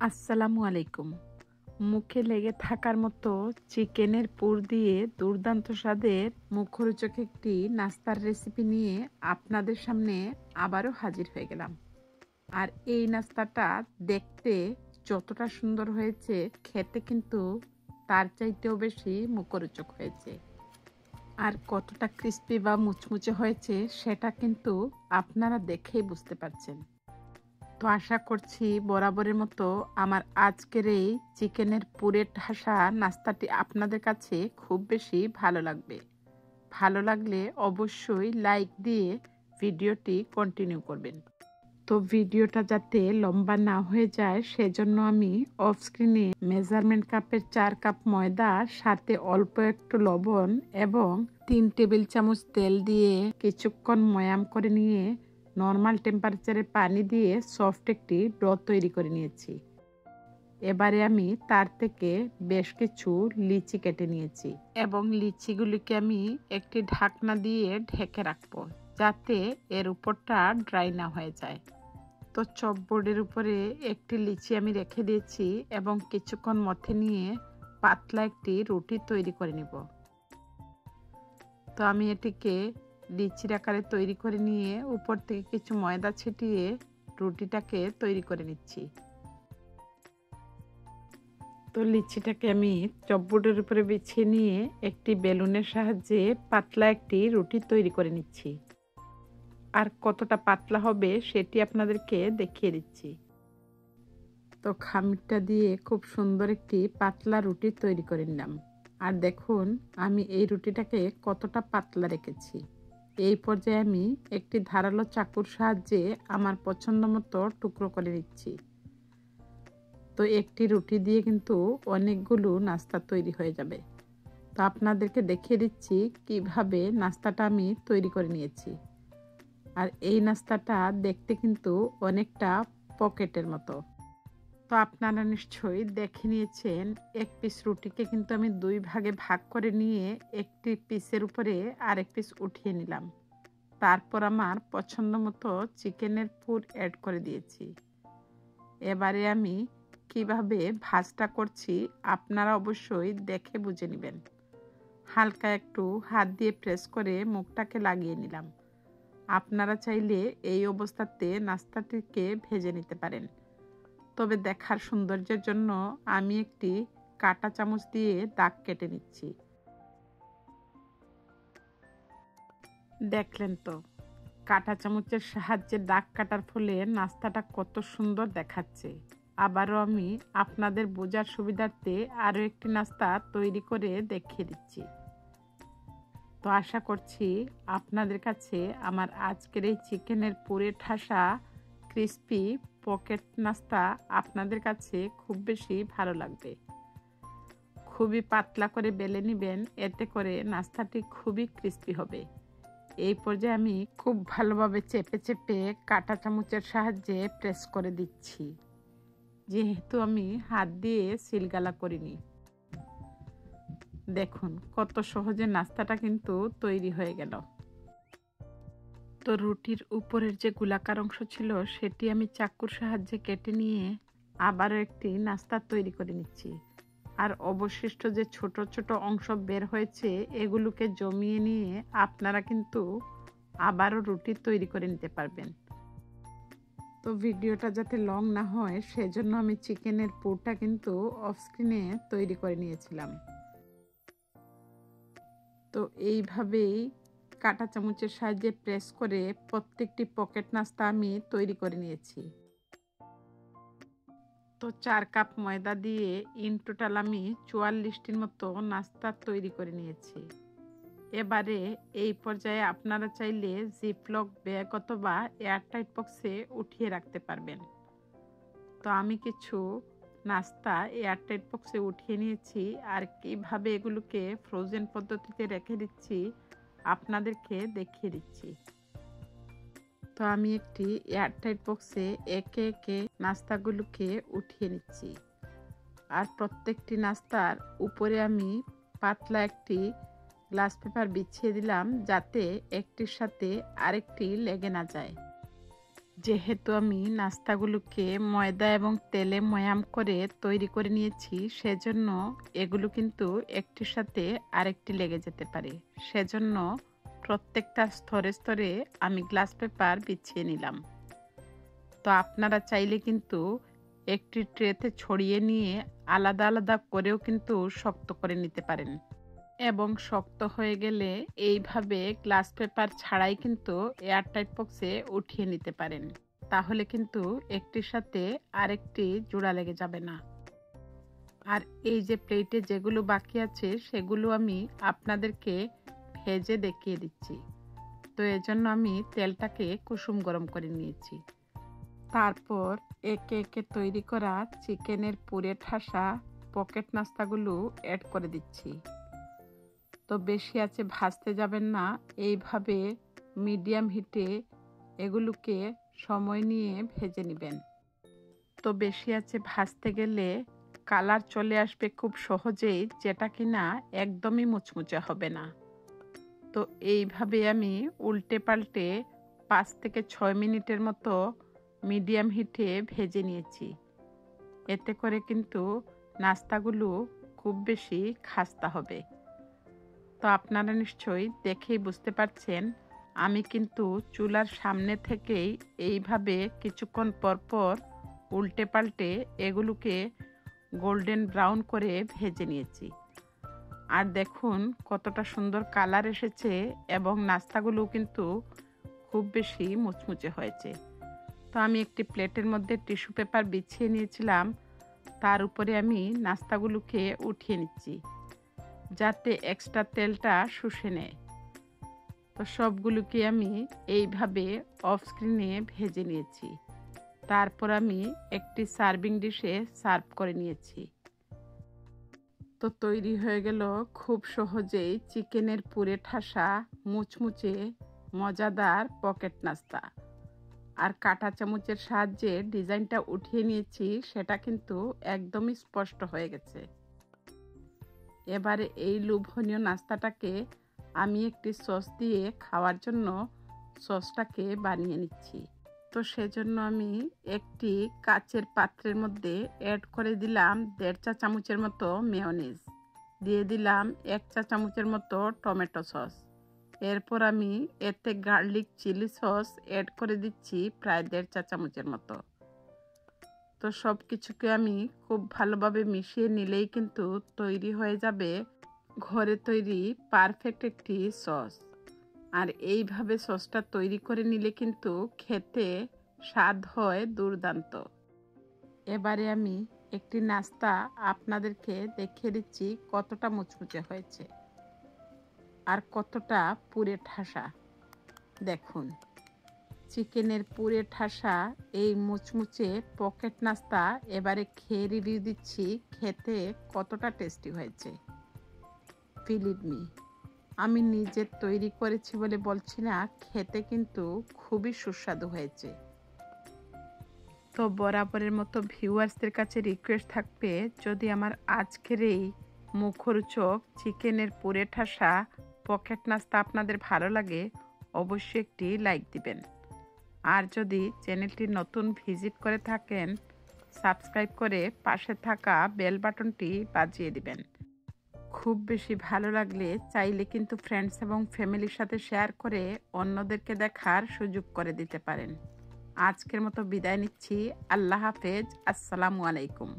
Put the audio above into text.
আসসালামু আলাইকুম। মুখে লেগে থাকার মতো চিকেনের পুর দিয়ে দুর্দান্ত স্বাদের মুখরোচক একটি নাস্তার রেসিপি নিয়ে আপনাদের সামনে আবারও হাজির হয়ে গেলাম। আর এই নাস্তাটা দেখতে যতটা সুন্দর হয়েছে, খেতে কিন্তু তার চাইতেও বেশি মুখরোচক হয়েছে। আর কতটা ক্রিস্পি বা মুচমুচে হয়েছে সেটা কিন্তু আপনারা দেখেই বুঝতে পারছেন। তো আশা করছি বরাবরের মতো আমার আজকের এই চিকেনের পুরে ঠাসা নাস্তাটি আপনাদের কাছে খুব বেশি ভালো লাগবে। ভালো লাগলে অবশ্যই লাইক দিয়ে ভিডিওটি কন্টিনিউ করবেন। তো ভিডিওটা যাতে লম্বা না হয়ে যায় সেজন্য আমি অফ স্ক্রিনে মেজারমেন্ট কাপের 4 কাপ ময়দা, সাথে অল্প একটু লবণ এবং 3 টেবিল চামচ তেল দিয়ে কিছুক্ষণ ময়াম করে নিয়ে নর্মাল টেম্পারেচারে পানি দিয়ে সফট একটি ডো তৈরি করে নিয়েছি। এবারে আমি তার থেকে বেশ কিছু লিচি কেটে নিয়েছি এবং লিচিগুলিকে আমি একটি ঢাকনা দিয়ে ঢেকে রাখবো, যাতে এর উপরটা ড্রাই না হয়ে যায়। তো চপবোর্ডের উপরে একটি লিচি আমি রেখে দিয়েছি এবং কিছুক্ষণ মধ্যে নিয়ে পাতলা একটি রুটি তৈরি করে নিব। তো আমি এটিকে লিচির আকারে তৈরি করে নিয়ে উপর থেকে কিছু ময়দা ছিটিয়ে রুটিটাকে তৈরি করে নিচ্ছি। তো লিচিটাকে আমি চপবোর্ডের উপরে বিছিয়ে নিয়ে একটি বেলুনের সাহায্যে পাতলা একটি রুটি তৈরি করে নিচ্ছি। আর কতটা পাতলা হবে সেটি আপনাদেরকে দেখিয়ে দিচ্ছি। তো খামিরটা দিয়ে খুব সুন্দর একটি পাতলা রুটি তৈরি করে নিলাম। আর দেখুন আমি এই রুটিটাকে কতটা পাতলা রেখেছি। এই পর্যায়ে আমি একটি ধারালো চাকুর সাহায্যে আমার পছন্দ মতো টুকরো করে নিচ্ছি। তো একটি রুটি দিয়ে কিন্তু অনেকগুলো নাস্তা তৈরি হয়ে যাবে। তো আপনাদেরকে দেখিয়ে দিচ্ছি কিভাবে নাস্তাটা আমি তৈরি করে নিয়েছি। আর এই নাস্তাটা দেখতে কিন্তু অনেকটা পকেটের মতো। তো আপনারা নিশ্চয়ই দেখে নিয়েছেন, এক পিস রুটিকে কিন্তু আমি 2 ভাগে ভাগ করে নিয়ে একটি পিসের উপরে আরেক পিস উঠিয়ে নিলাম। তারপর আমার পছন্দ মতো চিকেনের পুর অ্যাড করে দিয়েছি। এবারে আমি কিভাবে ভাজটা করছি আপনারা অবশ্যই দেখে বুঝে নেবেন। হালকা একটু হাত দিয়ে প্রেস করে মুখটাকে লাগিয়ে নিলাম। আপনারা চাইলে এই অবস্থাতে নাস্তাটিকে ভেজে নিতে পারেন, তবে দেখার সৌন্দর্যের জন্য আমি একটি কাঁটা চামচ দিয়ে দাগ কেটে নিচ্ছি। দেখলেন তো, কাঁটা চামচের সাহায্যে দাগ কাটার ফলে নাস্তাটা কত সুন্দর দেখাচ্ছে। আবারও আমি আপনাদের বোঝার সুবিধার্থে আরও একটি নাস্তা তৈরি করে দেখিয়ে দিচ্ছি। তো আশা করছি আপনাদের কাছে আমার আজকের এই চিকেনের পুরে ঠাসা ক্রিস্পি পকেট নাস্তা আপনাদের কাছে খুব বেশি ভালো লাগবে। খুবই পাতলা করে বেলে নেবেন, এতে করে নাস্তাটি খুবই ক্রিস্পি হবে। এই পর্যায়ে আমি খুব ভালোভাবে চেপে চেপে কাঁটা চামচের সাহায্যে প্রেস করে দিচ্ছি, যেহেতু আমি হাত দিয়ে সিলগালা করিনি। দেখুন কত সহজে নাস্তাটা কিন্তু তৈরি হয়ে গেল। তো রুটির উপরের যে গোলাকার অংশ ছিল সেটি আমি চাকুর সাহায্যে কেটে নিয়ে আবারও একটি নাস্তা তৈরি করে নিচ্ছি। আর অবশিষ্ট যে ছোট ছোট অংশ বের হয়েছে এগুলোকে জমিয়ে নিয়ে আপনারা কিন্তু আবারও রুটি তৈরি করে নিতে পারবেন। তো ভিডিওটা যাতে লং না হয় সেজন্য আমি চিকেনের পুরটা কিন্তু অফ স্ক্রিনে তৈরি করে নিয়েছিলাম। তো এইভাবেই কাঁটা চামচের সাহায্যে প্রেস করে প্রত্যেকটি পকেট নাস্তা আমি তৈরি করে নিয়েছি। তো 4 কাপ ময়দা দিয়ে ইন টোটাল আমি 44টির মতো নাস্তা তৈরি করে নিয়েছি। এবারে এই পর্যায়ে আপনারা চাইলে জিপলক ব্যাগ অথবা এয়ারটাইট বক্সে উঠিয়ে রাখতে পারবেন। তো আমি কিছু নাস্তা এয়ারটাইট বক্সে উঠিয়ে নিয়েছি, আর কিভাবে এগুলোকে ফ্রোজেন পদ্ধতিতে রেখে দিচ্ছি আপনাদেরকে দেখিয়ে দিচ্ছি। তো আমি একটি এয়ারটাইট বক্সে একে একে নাস্তাগুলোকে উঠিয়ে নিচ্ছি। আর প্রত্যেকটি নাস্তার উপরে আমি পাতলা একটি গ্লাস পেপার বিছিয়ে দিলাম, যাতে একটির সাথে আরেকটি লেগে না যায়। যেহেতু আমি নাস্তাগুলোকে ময়দা এবং তেলে ময়াম করে তৈরি করে নিয়েছি, সেজন্য এগুলো কিন্তু একটির সাথে আরেকটি লেগে যেতে পারে। সেজন্য প্রত্যেকটা স্তরে স্তরে আমি গ্লাস পেপার বিছিয়ে নিলাম। তো আপনারা চাইলে কিন্তু একটি ট্রেতে ছড়িয়ে নিয়ে আলাদা আলাদা করেও কিন্তু শক্ত করে নিতে পারেন, এবং শক্ত হয়ে গেলে এইভাবে গ্লাস পেপার ছাড়াই কিন্তু এয়ারটাইট বক্সে উঠিয়ে নিতে পারেন। তাহলে কিন্তু একটির সাথে আরেকটি জোড়া লেগে যাবে না। আর এই যে প্লেটে যেগুলো বাকি আছে সেগুলো আমি আপনাদেরকে ভেজে দেখিয়ে দিচ্ছি। তো এজন্য আমি তেলটাকে কুসুম গরম করে নিয়েছি। তারপর একে একে তৈরি করা চিকেনের পুরে ঠাসা পকেট নাস্তাগুলো অ্যাড করে দিচ্ছি। তো বেশি আছে ভাজতে যাবেন না, এইভাবে মিডিয়াম হিটে এগুলোকে সময় নিয়ে ভেজে নেবেন। তো বেশি আছে ভাজতে গেলে কালার চলে আসবে খুব সহজেই, যেটা কিনা একদমই মুচমুচে হবে না। তো এইভাবে আমি উল্টে পাল্টে 5 থেকে 6 মিনিটের মতো মিডিয়াম হিটে ভেজে নিয়েছি। এতে করে কিন্তু নাস্তাগুলো খুব বেশি খাস্তা হবে। তো আপনারা নিশ্চয়ই দেখেই বুঝতে পারছেন, আমি কিন্তু চুলার সামনে থেকেই এইভাবে কিছুক্ষণ পরপর উল্টে পাল্টে এগুলোকে গোল্ডেন ব্রাউন করে ভেজে নিয়েছি। আর দেখুন কতটা সুন্দর কালার এসেছে, এবং নাস্তাগুলো কিন্তু খুব বেশি মুচমুচে হয়েছে। তো আমি একটি প্লেটের মধ্যে টিস্যু পেপার বিছিয়ে নিয়েছিলাম, তার উপরে আমি নাস্তাগুলোকে উঠিয়ে নিচ্ছি যাতে এক্সট্রা তেলটা শুষে নেয়। তো সবগুলোকে আমি এইভাবে অফ স্ক্রিনে ভেজে নিয়েছি। তারপর আমি একটি সার্ভিং ডিশে সার্ভ করে নিয়েছি। তো তৈরি হয়ে গেল খুব সহজেই চিকেনের পুরে ঠাসা মুচমুচে মজাদার পকেট নাস্তা। আর কাঁটা চামচের সাহায্যে ডিজাইনটা উঠিয়ে নিয়েছি, সেটা কিন্তু একদমই স্পষ্ট হয়ে গেছে। এবারে এই লোভনীয় নাস্তাটাকে আমি একটি সস দিয়ে খাওয়ার জন্য সসটাকে বানিয়ে নিচ্ছি। তো সেজন্য আমি একটি কাচের পাত্রের মধ্যে অ্যাড করে দিলাম 1.5 চা চামচের মতো মেয়োনিজ, দিয়ে দিলাম 1 চা চামচের মতো টমেটো সস। এরপর আমি এতে গার্লিক চিলি সস অ্যাড করে দিচ্ছি প্রায় 1.5 চা চামচের মতো। তো সব কিছুকে আমি খুব ভালোভাবে মিশিয়ে নিলেই কিন্তু তৈরি হয়ে যাবে ঘরে তৈরি পারফেক্ট একটি সস। আর এইভাবে সসটা তৈরি করে নিলে কিন্তু খেতে স্বাদ হয় দুর্দান্ত। এবারে আমি একটি নাস্তা আপনাদেরকে দেখিয়ে দিচ্ছি কতটা মুচমুচে হয়েছে আর কতটা পুরে ঠাসা। দেখুন, চিকেনের পুরে ঠাসা এই মুচমুচে পকেট নাস্তা এবারে খেয়ে রিভিউ দিচ্ছি খেতে কতটা টেস্টি হয়েছে। বিলিভ মি, আমি নিজে তৈরি করেছি বলে বলছি না, খেতে কিন্তু খুবই সুস্বাদু হয়েছে। তো বরাবরের মতো ভিউয়ার্সদের কাছে রিকোয়েস্ট থাকবে, যদি আমার আজকের এই মুখরোচক চিকেনের পুরে ঠাসা পকেট নাস্তা আপনাদের ভালো লাগে, অবশ্যই একটি লাইক দিবেন। আর যদি চ্যানেলটি নতুন ভিজিট করে থাকেন, সাবস্ক্রাইব করে পাশে থাকা বেল বাটনটি বাজিয়ে দিবেন। খুব বেশি ভালো লাগলে চাইলে কিন্তু ফ্রেন্ডস এবং ফ্যামিলির সাথে শেয়ার করে অন্যদেরকে দেখার সুযোগ করে দিতে পারেন। আজকের মতো বিদায় নিচ্ছি। আল্লাহ হাফেজ। আসসালামু আলাইকুম।